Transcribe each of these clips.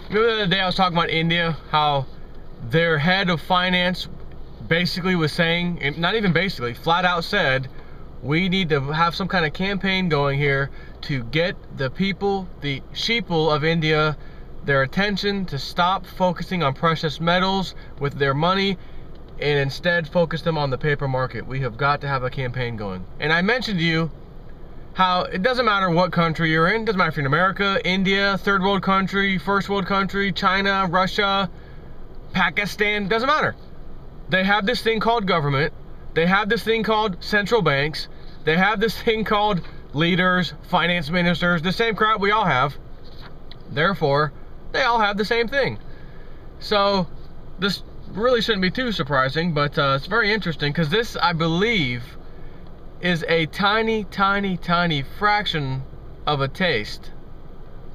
Remember the other day I was talking about India, how their head of finance basically was saying, and not even basically, flat out said, we need to have some kind of campaign going here to get the people, the sheeple of India, their attention to stop focusing on precious metals with their money and instead focus them on the paper market. We have got to have a campaign going. And I mentioned to you how it doesn't matter what country you're in. It doesn't matter if you're in America, India, third world country, first world country, China, Russia, Pakistan, doesn't matter. They have this thing called government. They have this thing called central banks. They have this thing called leaders, finance ministers, the same crap we all have. Therefore, they all have the same thing. So this really shouldn't be too surprising, but it's very interesting because this, I believe, is a tiny, tiny, tiny fraction of a taste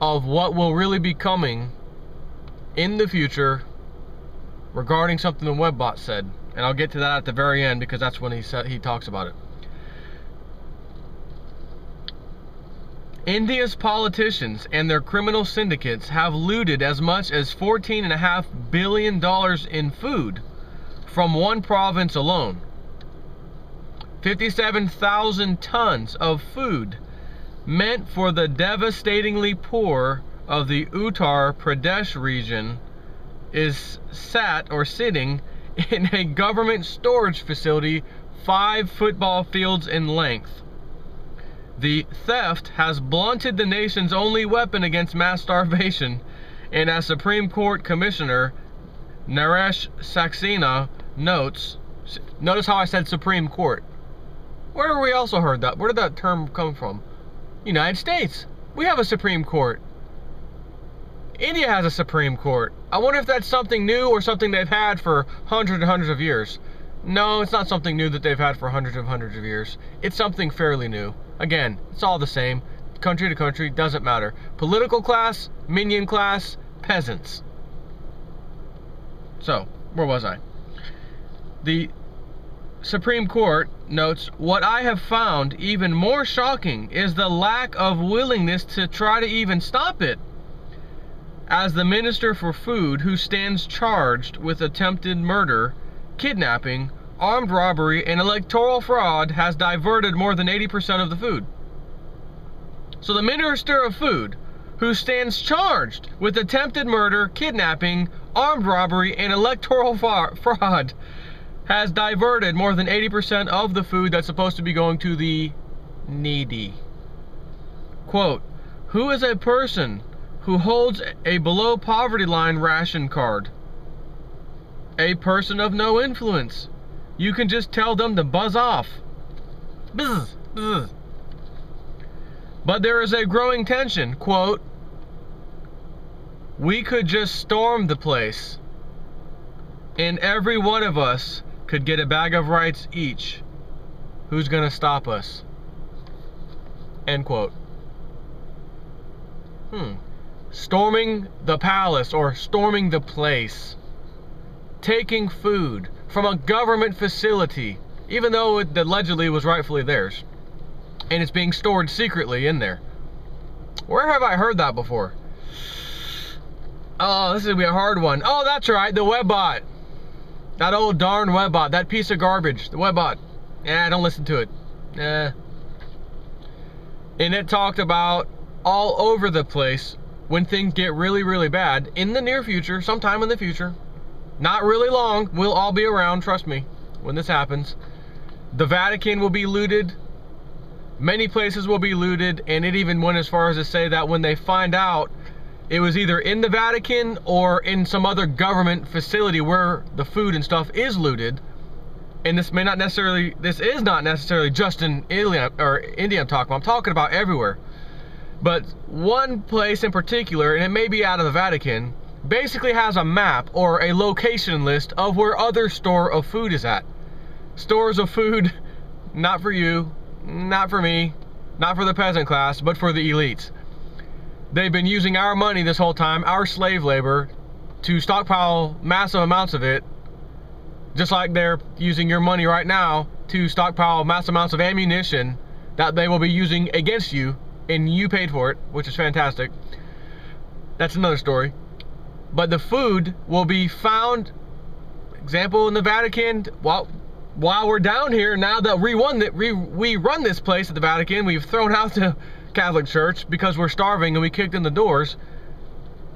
of what will really be coming in the future regarding something the Webbot said. And I'll get to that at the very end because that's when he talks about it. India's politicians and their criminal syndicates have looted as much as $14.5 billion in food from one province alone. 57,000 tons of food meant for the devastatingly poor of the Uttar Pradesh region is sitting in a government storage facility 5 football fields in length. The theft has blunted the nation's only weapon against mass starvation, and as Supreme Court Commissioner Naresh Saxena notes, notice how I said Supreme Court. Where have we also heard that? Where did that term come from? United States. We have a Supreme Court. India has a Supreme Court. I wonder if that's something new or something they've had for hundreds and hundreds of years. No, it's not something new that they've had for hundreds of years. It's something fairly new. Again, it's all the same. Country to country, doesn't matter. Political class, minion class, peasants. So, where was I? The Supreme Court notes, what I have found even more shocking is the lack of willingness to try to even stop it. As the Minister for Food, who stands charged with attempted murder, kidnapping, armed robbery, and electoral fraud, has diverted more than 80% of the food. So the Minister of Food, who stands charged with attempted murder, kidnapping, armed robbery, and electoral fraud, has diverted more than 80% of the food that's supposed to be going to the needy. Quote, who is a person who holds a below poverty line ration card? A person of no influence. You can just tell them to buzz off. Buzz, buzz. But there is a growing tension. Quote, we could just storm the place, and every one of us could get a bag of rice each. Who's gonna stop us? End quote. Storming the palace or storming the place. Taking food from a government facility, even though it allegedly was rightfully theirs. And it's being stored secretly in there. Where have I heard that before? Oh, this is gonna be a hard one. Oh, that's right, the Webbot. That old darn Webbot, that piece of garbage, the Webbot. Don't listen to it. And it talked about all over the place when things get really, really bad in the near future, sometime in the future. Not really long, we'll all be around, trust me, when this happens. The Vatican will be looted. Many places will be looted, and it even went as far as to say that when they find out it was either in the Vatican or in some other government facility where the food and stuff is looted, and this is not necessarily just in India I'm talking about everywhere. But one place in particular, and it may be out of the Vatican, basically has a map or a location list of where other store of food is at. Stores of food, not for you, not for me, not for the peasant class, but for the elites. They've been using our money this whole time, our slave labor, to stockpile massive amounts of it, just like they're using your money right now to stockpile massive amounts of ammunition that they will be using against you, and you paid for it, which is fantastic. That's another story. but the food will be found, example, in the Vatican. While we're down here, now that we run this place at the Vatican, we've thrown out the Catholic Church because we're starving and we kicked in the doors.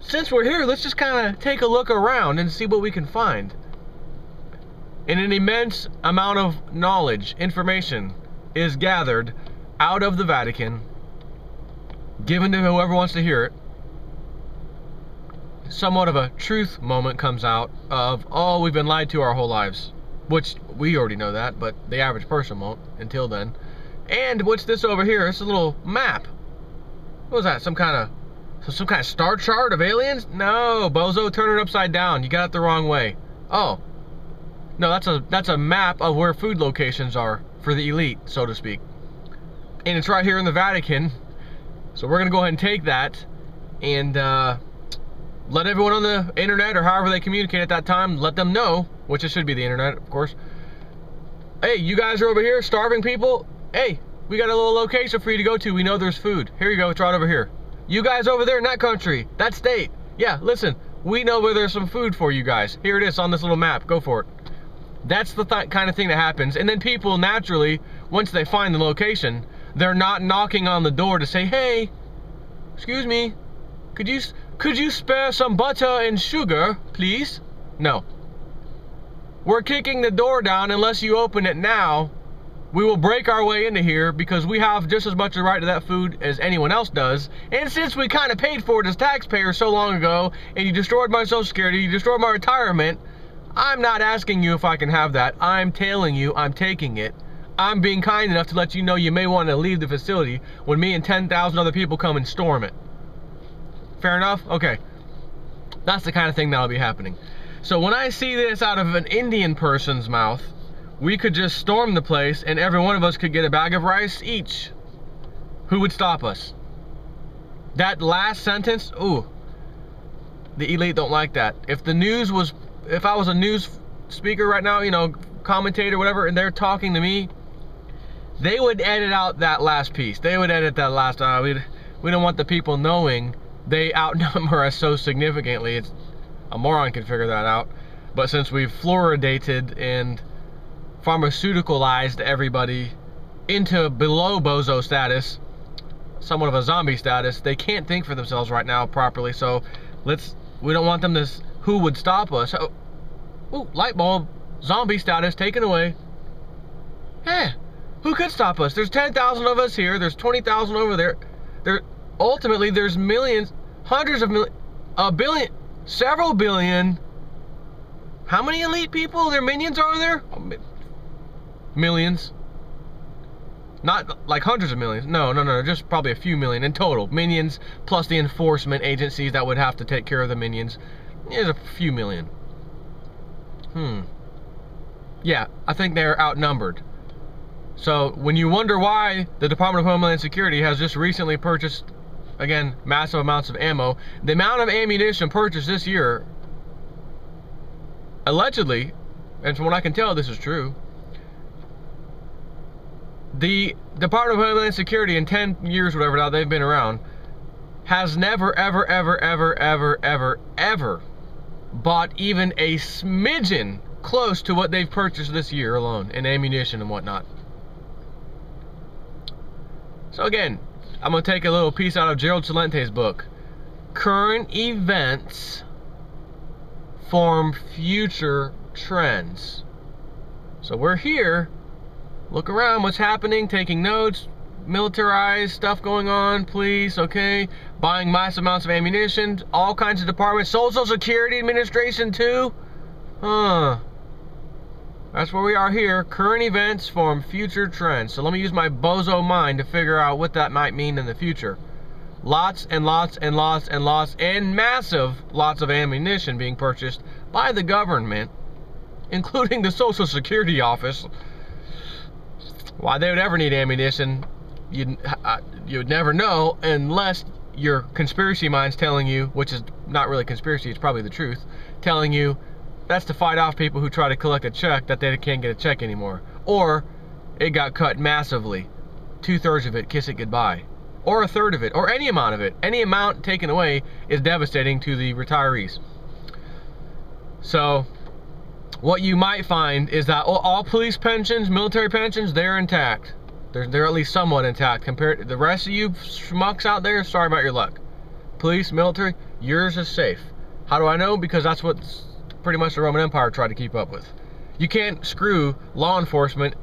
Since we're here, let's just kind of take a look around and see what we can find. And an immense amount of knowledge, information is gathered out of the Vatican, given to whoever wants to hear it. Somewhat of a truth moment comes out of, oh, we've been lied to our whole lives. Which, we already know that, but the average person won't until then. And what's this over here? It's a little map. What was that? Some kind of star chart of aliens? No, bozo, turn it upside down. You got it the wrong way. Oh. No, that's a map of where food locations are for the elite, so to speak. And it's right here in the Vatican. So we're going to go ahead and take that and let everyone on the internet, or however they communicate at that time, let them know, which it should be the internet, of course. Hey, you guys are over here, starving people. Hey, we got a little location for you to go to. We know there's food. Here you go, it's right over here. You guys over there in that country, that state. Yeah, listen, we know where there's some food for you guys. Here it is on this little map. Go for it. That's the kind of thing that happens. And then people naturally, once they find the location, they're not knocking on the door to say, hey, excuse me, could you spare some butter and sugar, please? No. We're kicking the door down. Unless you open it now, we will break our way into here because we have just as much a right to that food as anyone else does. And since we kind of paid for it as taxpayers so long ago, and you destroyed my Social Security, you destroyed my retirement, I'm not asking you if I can have that. I'm telling you I'm taking it. I'm being kind enough to let you know you may want to leave the facility when me and 10,000 other people come and storm it. Fair enough? Okay. That's the kind of thing that'll be happening. So when I see this out of an Indian person's mouth, we could just storm the place and every one of us could get a bag of rice each. Who would stop us? That last sentence, ooh, the elite don't like that. If I was a news speaker right now, you know, commentator, whatever, and they're talking to me, they would edit out that last piece. They would edit that last, we don't want the people knowing they outnumber us so significantly. It's a moron can figure that out. But since we've fluoridated and pharmaceuticalized everybody into below bozo status, somewhat of a zombie status, they can't think for themselves right now properly. So we don't want them to, who would stop us? Oh, ooh, light bulb, zombie status taken away. Yeah, who could stop us? There's 10,000 of us here. There's 20,000 over there. Ultimately, there's millions, hundreds of millions, a billion, several billion. How many elite people? Their minions are there? Millions. Not like hundreds of millions. No, just probably a few million in total. Minions plus the enforcement agencies that would have to take care of the minions. There's a few million. Yeah, I think they're outnumbered. So when you wonder why the Department of Homeland Security has just recently purchased, again, massive amounts of ammo, the amount of ammunition purchased this year, allegedly, and from what I can tell, this is true, the Department of Homeland Security in 10 years, whatever now they've been around, has never, ever, ever, ever, ever, ever, ever bought even a smidgen close to what they've purchased this year alone in ammunition and whatnot. So again, I'm going to take a little piece out of Gerald Celente's book. Current events form future trends. So we're here, look around, what's happening, taking notes, militarized stuff going on, police, okay, buying massive amounts of ammunition, all kinds of departments, Social Security Administration too. That's where we are here. Current events form future trends. So let me use my bozo mind to figure out what that might mean in the future. Lots and lots and lots and lots and massive lots of ammunition being purchased by the government, including the Social Security office. Why they would ever need ammunition, you'd never know unless your conspiracy mind's telling you, which is not really conspiracy, it's probably the truth, telling you that's to fight off people who try to collect a check that they can't get a check anymore. Or it got cut massively. 2/3 of it, kiss it goodbye. Or 1/3 of it, or any amount of it. Any amount taken away is devastating to the retirees. So what you might find is that all police pensions, military pensions, they're intact. They're at least somewhat intact compared to the rest of you schmucks out there. Sorry about your luck. Police, military, yours is safe. How do I know? Because that's what pretty much the Roman Empire tried to keep up with. You can't screw law enforcement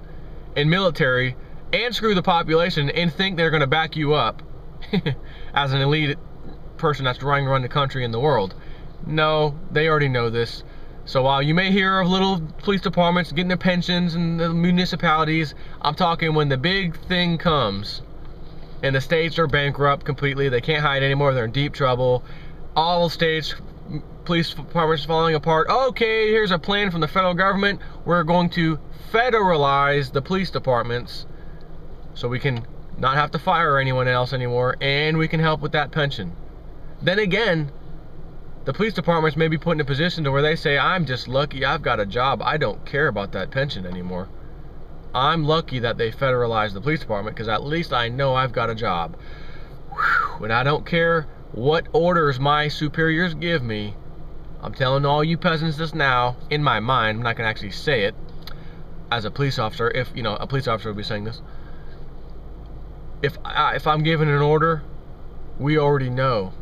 and military and screw the population and think they're going to back you up as an elite person that's trying to run the country and the world. No, they already know this. So while you may hear of little police departments getting their pensions and the municipalities, I'm talking when the big thing comes and the states are bankrupt completely, they can't hide anymore, they're in deep trouble, all states, police departments falling apart. Okay, here's a plan from the federal government. We're going to federalize the police departments so we can not have to fire anyone else anymore, and we can help with that pension. Then again, the police departments may be put in a position to where they say, I'm just lucky I've got a job. I don't care about that pension anymore. I'm lucky that they federalized the police department because at least I know I've got a job. Whew. And I don't care what orders my superiors give me. I'm telling all you peasants this now, in my mind. I'm not going to actually say it as a police officer. If, you know, a police officer would be saying this. If I'm given an order, we already know,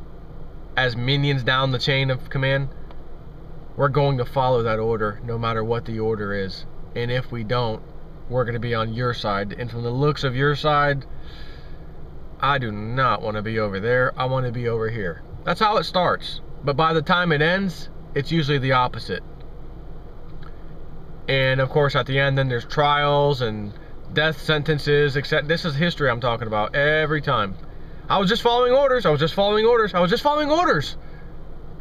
as minions down the chain of command, we're going to follow that order no matter what the order is. And if we don't, we're going to be on your side. And from the looks of your side, I do not want to be over there. I want to be over here. That's how it starts. But by the time it ends, it's usually the opposite. And of course, at the end, then there's trials and death sentences, except this is history I'm talking about every time. I was just following orders. I was just following orders. I was just following orders.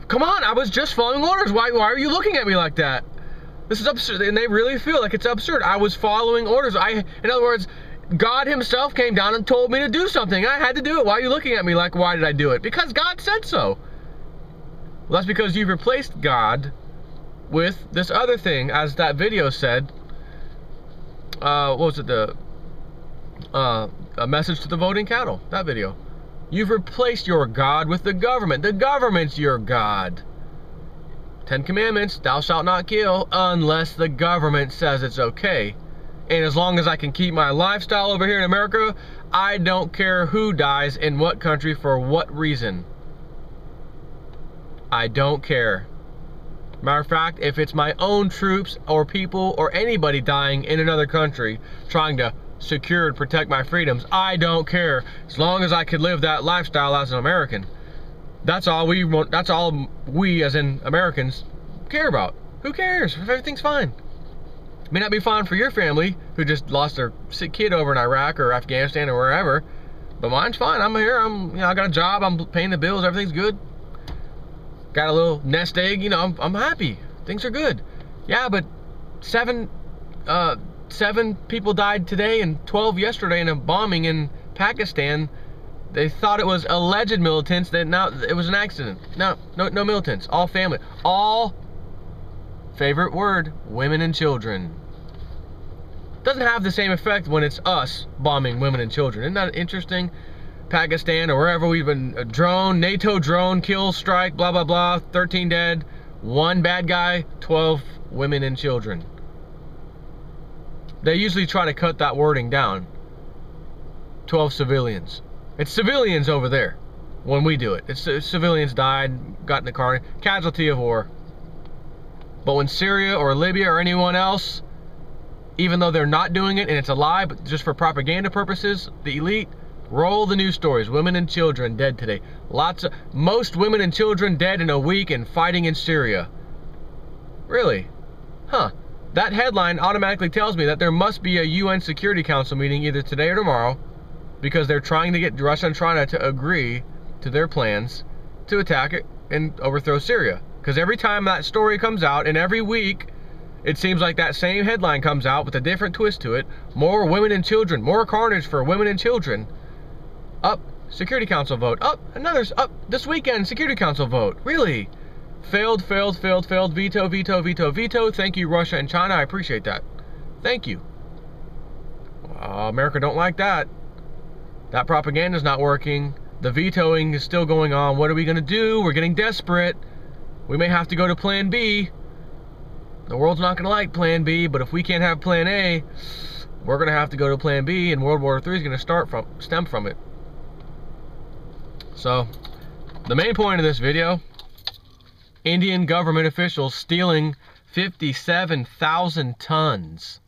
Come on, I was just following orders. Why are you looking at me like that? This is absurd, and they really feel like it's absurd. I was following orders. In other words, God himself came down and told me to do something. I had to do it. Why are you looking at me like, why did I do it? Because God said so. Well, that's because you've replaced God with this other thing, as that video said. What was it? A message to the voting cattle. That video. You've replaced your God with the government. The government's your God. 10 Commandments, thou shalt not kill unless the government says it's okay. And as long as I can keep my lifestyle over here in America, I don't care who dies in what country for what reason. I don't care. Matter of fact, if it's my own troops or people or anybody dying in another country trying to secure and protect my freedoms, I don't care, as long as I could live that lifestyle as an American. That's all we want. That's all we as in Americans care about. Who cares if everything's fine? It may not be fine for your family who just lost their sick kid over in Iraq or Afghanistan or wherever, but mine's fine. I'm here. I got a job. I'm paying the bills. Everything's good. Got a little nest egg. You know, I'm happy. Things are good. Yeah, but seven people died today and 12 yesterday in a bombing in Pakistan. They thought it was alleged militants. Now it was an accident. No militants. All family. All, favorite word, women and children. Doesn't have the same effect when it's us bombing women and children. Isn't that interesting? Pakistan or wherever we've been, a drone, NATO drone, kill, strike, blah, blah, blah, 13 dead, 1 bad guy, 12 women and children. They usually try to cut that wording down. 12 civilians. It's civilians over there when we do it. It's civilians died, got in the car, casualty of war. But when Syria or Libya or anyone else, even though they're not doing it and it's a lie, but just for propaganda purposes, the elite roll the news stories. Women and children dead today. Most women and children dead in a week and fighting in Syria. Really? Huh. That headline automatically tells me that there must be a UN Security Council meeting either today or tomorrow, because they're trying to get Russia and China to agree to their plans to attack it and overthrow Syria. Because every time that story comes out, and every week, it seems like that same headline comes out with a different twist to it. More women and children, more carnage for women and children. Up, Security Council vote. Up, this weekend, Security Council vote. Really? Failed, veto, veto, veto, veto. Thank you, Russia and China. I appreciate that. Thank you. America don't like that. That propaganda's not working. The vetoing is still going on. What are we going to do? We're getting desperate. We may have to go to plan B. The world's not going to like plan B, but if we can't have plan A, we're going to have to go to plan B, and World War III is going to stem from it. So, the main point of this video, Indian government officials stealing 57,000 tons.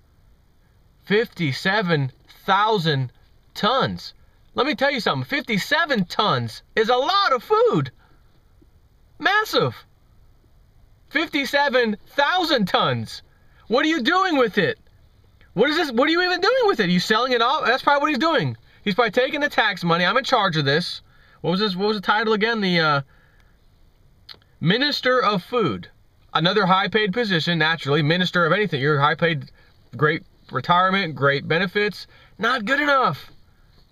57,000 tons. Let me tell you something, 57 tons is a lot of food. Massive. 57,000 tons. What are you doing with it? What is this? What are you even doing with it? Are you selling it off? That's probably what he's doing. He's probably taking the tax money. I'm in charge of this. What was this? What was the title again? The Minister of Food. Another high-paid position, naturally. Minister of anything. You're high-paid, great retirement, great benefits. Not good enough.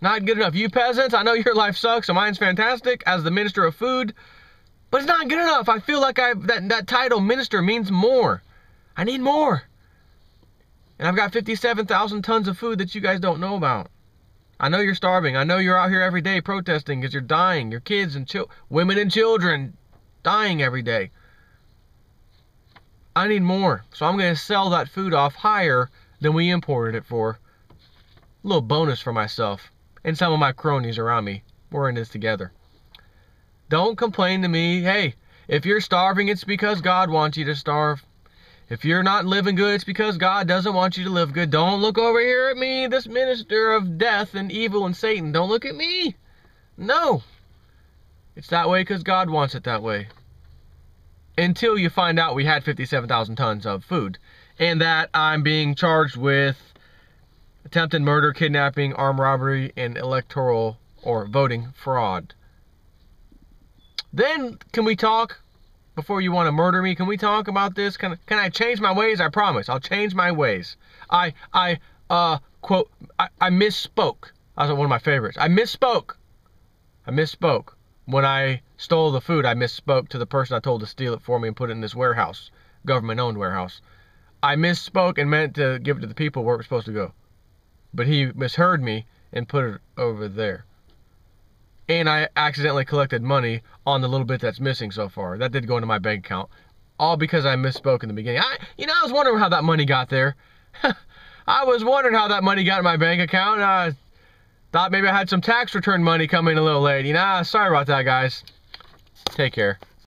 Not good enough. You peasants, I know your life sucks, so mine's fantastic as the Minister of Food. But it's not good enough. I feel like that title, minister, means more. I need more. And I've got 57,000 tons of food that you guys don't know about. I know you're starving. I know you're out here every day protesting because you're dying. Your kids and women and children dying every day. I need more. So I'm going to sell that food off higher than we imported it for. A little bonus for myself and some of my cronies around me. We're in this together. Don't complain to me. Hey, if you're starving, it's because God wants you to starve. If you're not living good, it's because God doesn't want you to live good. Don't look over here at me, this minister of death and evil and Satan. Don't look at me. No. It's that way because God wants it that way. Until you find out we had 57,000 tons of food. And that I'm being charged with attempted murder, kidnapping, armed robbery, and electoral or voting fraud. Then, can we talk, before you want to murder me, can we talk about this? Can I change my ways? I promise. I'll change my ways. I misspoke. That was one of my favorites. I misspoke. When I stole the food, I misspoke to the person I told to steal it for me and put it in this warehouse, government-owned warehouse. I misspoke and meant to give it to the people where it was supposed to go. But he misheard me and put it over there. And I accidentally collected money on the little bit that's missing so far. That did go into my bank account. All because I misspoke in the beginning. I was wondering how that money got there. I was wondering how that money got in my bank account. I thought maybe I had some tax return money coming a little late. Sorry about that, guys. Take care.